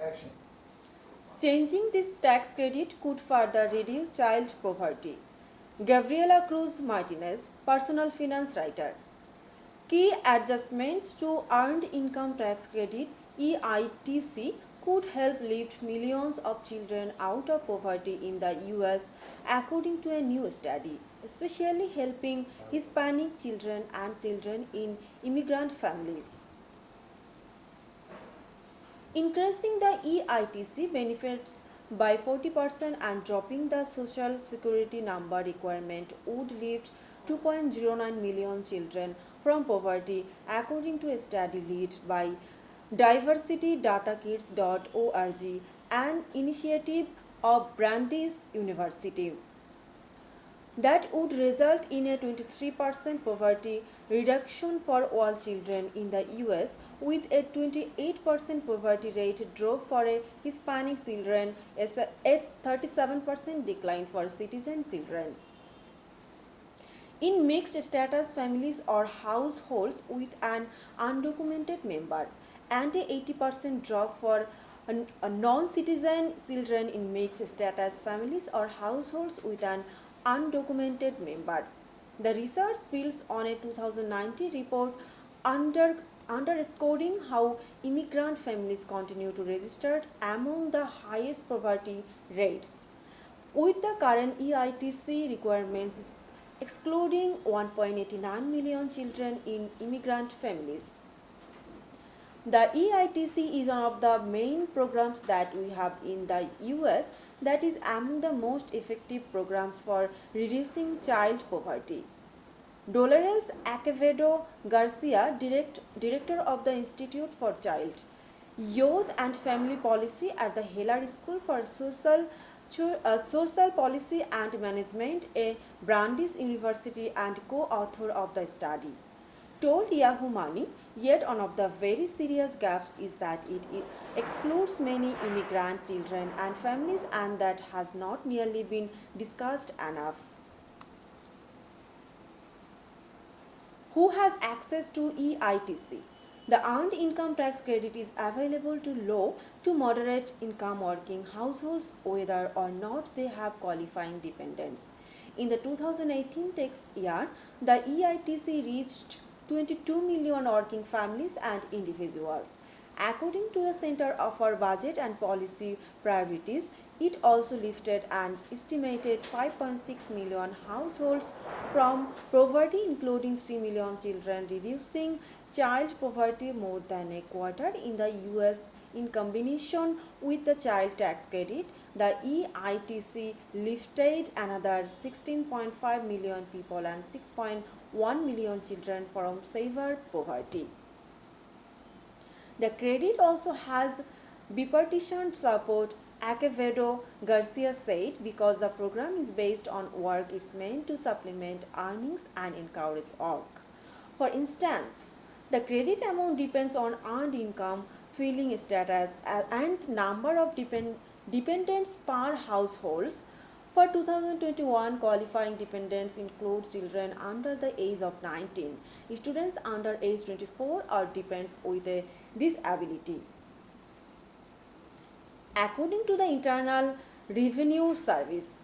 Action. Changing this tax credit could further reduce child poverty. Gabriela Cruz Martinez, personal finance writer. Key adjustments to Earned Income Tax Credit (EITC) could help lift millions of children out of poverty in the US, according to a new study, especially helping Hispanic children and children in immigrant families. Increasing the EITC benefits by 40% and dropping the social security number requirement would lift 2.09 million children from poverty, according to a study led by diversityDataKids.org, an initiative of Brandeis University that would result in a 23% poverty reduction for all children in the US, with a 28% poverty rate drop for a Hispanic children, a 37% decline for citizen children. In mixed status families or households with an undocumented member, and a 80% drop for non-citizen children in mixed status families or households with an undocumented member. The research builds on a 2019 report underscoring how immigrant families continue to register among the highest poverty rates, with the current EITC requirements excluding 1.89 million children in immigrant families. The EITC is one of the main programs that we have in the US that is among the most effective programs for reducing child poverty. Dolores Acevedo Garcia, director of the Institute for Child, Youth and Family Policy at the Heller School for Social Policy and Management, a Brandeis University, and co-author of the study, told Yahoo Money, yet one of the very serious gaps is that it excludes many immigrant children and families, and that has not nearly been discussed enough. Who has access to EITC? The Earned Income Tax Credit is available to low to moderate income working households whether or not they have qualifying dependents. In the 2018 tax year, the EITC reached 22 million working families and individuals. According to the Center for Budget and Policy Priorities, it also lifted an estimated 5.6 million households from poverty, including 3 million children, reducing child poverty more than a quarter in the US. In combination with the child tax credit, the EITC lifted another 16.5 million people and 6.1 million children from severe poverty. The credit also has bipartisan support, Acevedo Garcia said, because the program is based on work it's meant to supplement earnings and encourage work. For instance, the credit amount depends on earned income, filing status, and number of dependents per households. For 2021, qualifying dependents include children under the age of 19, students under age 24, or dependents with a disability. According to the Internal Revenue Service,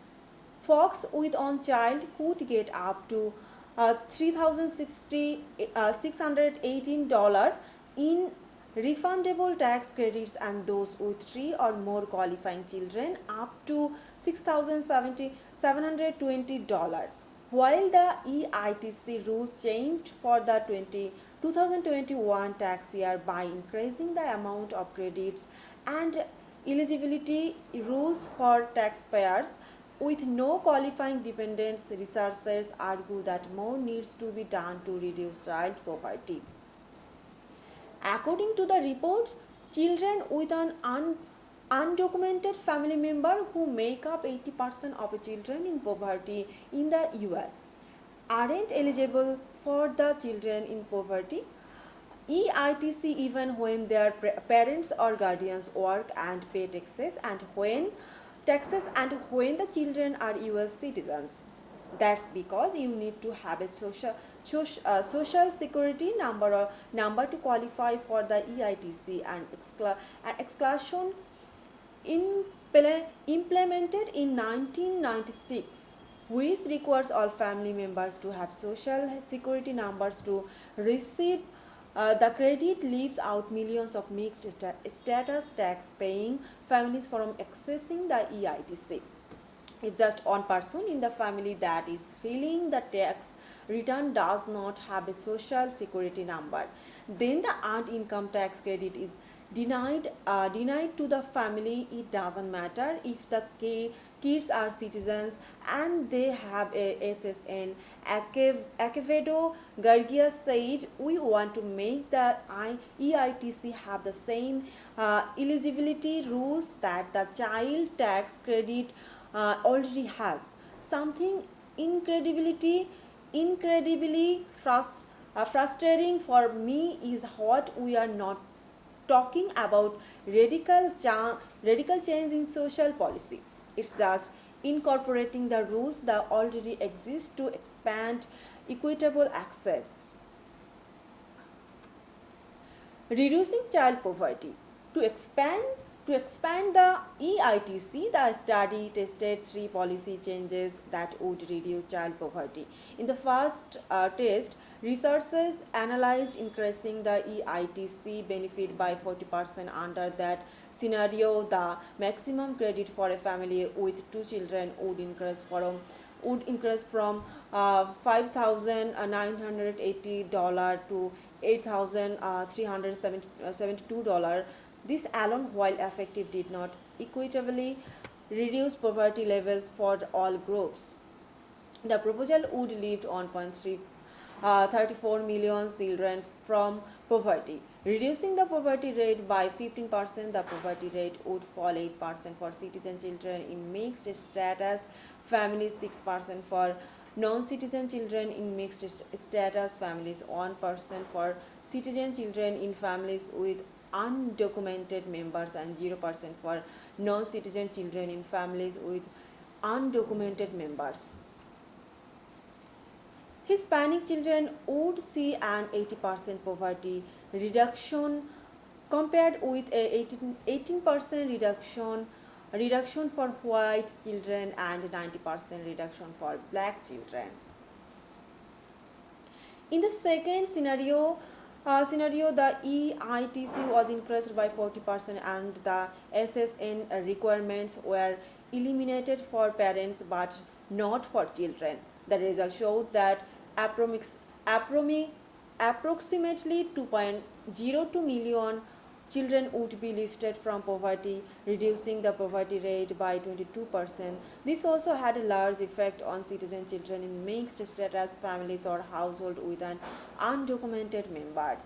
folks with one child could get up to $3,618 in refundable tax credits, and those with 3 or more qualifying children up to $6,720. While the EITC rules changed for the 2021 tax year by increasing the amount of credits and eligibility rules for taxpayers with no qualifying dependents, researchers argue that more needs to be done to reduce child poverty. According to the reports, children with an undocumented family member, who make up 80% of children in poverty in the US, aren't eligible for the children in poverty EITC even when their parents or guardians work and pay taxes and when the children are US citizens. That's because you need to have a social security number or number to qualify for the EITC, and exclusion implemented in 1996, which requires all family members to have social security numbers to receive the credit, leaves out millions of mixed status tax paying families from accessing the EITC. If just one person in the family that is filing the tax return does not have a social security number, then the earned income tax credit is denied to the family. It doesn't matter if the kids are citizens and they have a SSN. Acevedo Gargia said, we want to make the EITC have the same eligibility rules that the child tax credit already has. Something incredibly frustrating for me is what we are not talking about radical change in social policy. It's just incorporating the rules that already exist to expand equitable access. Reducing child poverty. To expand to expand the EITC, the study tested three policy changes that would reduce child poverty. In the first test, researchers analyzed increasing the EITC benefit by 40%. Under that scenario, the maximum credit for a family with two children would increase from $5,980 to $8,372. This alone, while effective, did not equitably reduce poverty levels for all groups. The proposal would lift 1.34 million children from poverty. Reducing the poverty rate by 15%, the poverty rate would fall 8% for citizen children in mixed status families, 6% for non-citizen children in mixed status families, 1% for citizen children in families with undocumented members, and 0% for non-citizen children in families with undocumented members. Hispanic children would see an 80% poverty reduction compared with a 18% reduction for white children and 90% reduction for black children. In the second scenario, the EITC was increased by 40% and the SSN requirements were eliminated for parents but not for children. The result showed that approximately 2.02 million children would be lifted from poverty, reducing the poverty rate by 22%. This also had a large effect on citizen children in mixed status families or households with an undocumented member.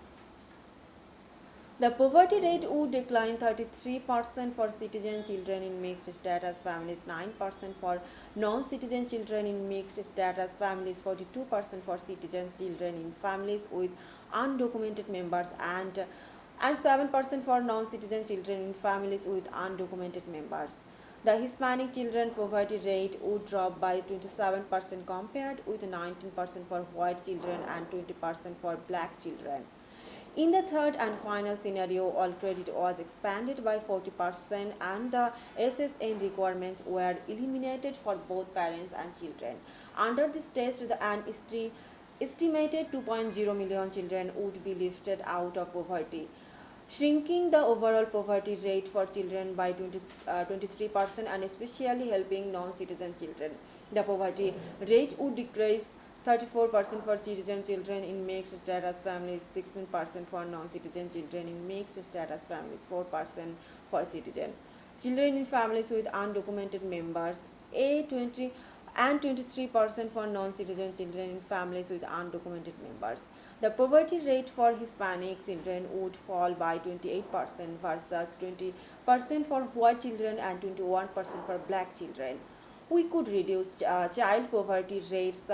The poverty rate would decline 33% for citizen children in mixed status families, 9% for non-citizen children in mixed status families, 42% for citizen children in families with undocumented members, and 7% for non-citizen children in families with undocumented members. The Hispanic children poverty rate would drop by 27% compared with 19% for white children and 20% for black children. In the third and final scenario, all credit was expanded by 40% and the SSN requirements were eliminated for both parents and children. Under this test, an estimated 2.0 million children would be lifted out of poverty, shrinking the overall poverty rate for children by 23% and especially helping non-citizen children. The poverty rate would decrease 34% for citizen children in mixed status families, 16% for non-citizen children in mixed status families, 4% for citizen children in families with undocumented members, a 20 and 23% for non-citizen children in families with undocumented members. The poverty rate for Hispanic children would fall by 28% versus 20% for white children and 21% for black children. We could reduce child poverty rates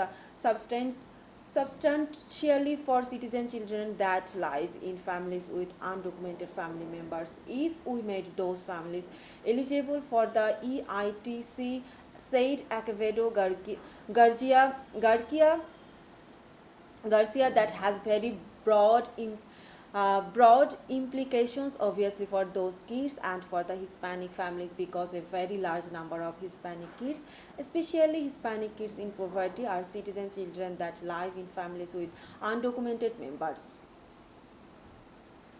substantially for citizen children that live in families with undocumented family members if we made those families eligible for the EITC said Acevedo Garcia, Garcia, that has very broad implications obviously for those kids and for the Hispanic families, because a very large number of Hispanic kids, especially Hispanic kids in poverty, are citizen children that live in families with undocumented members.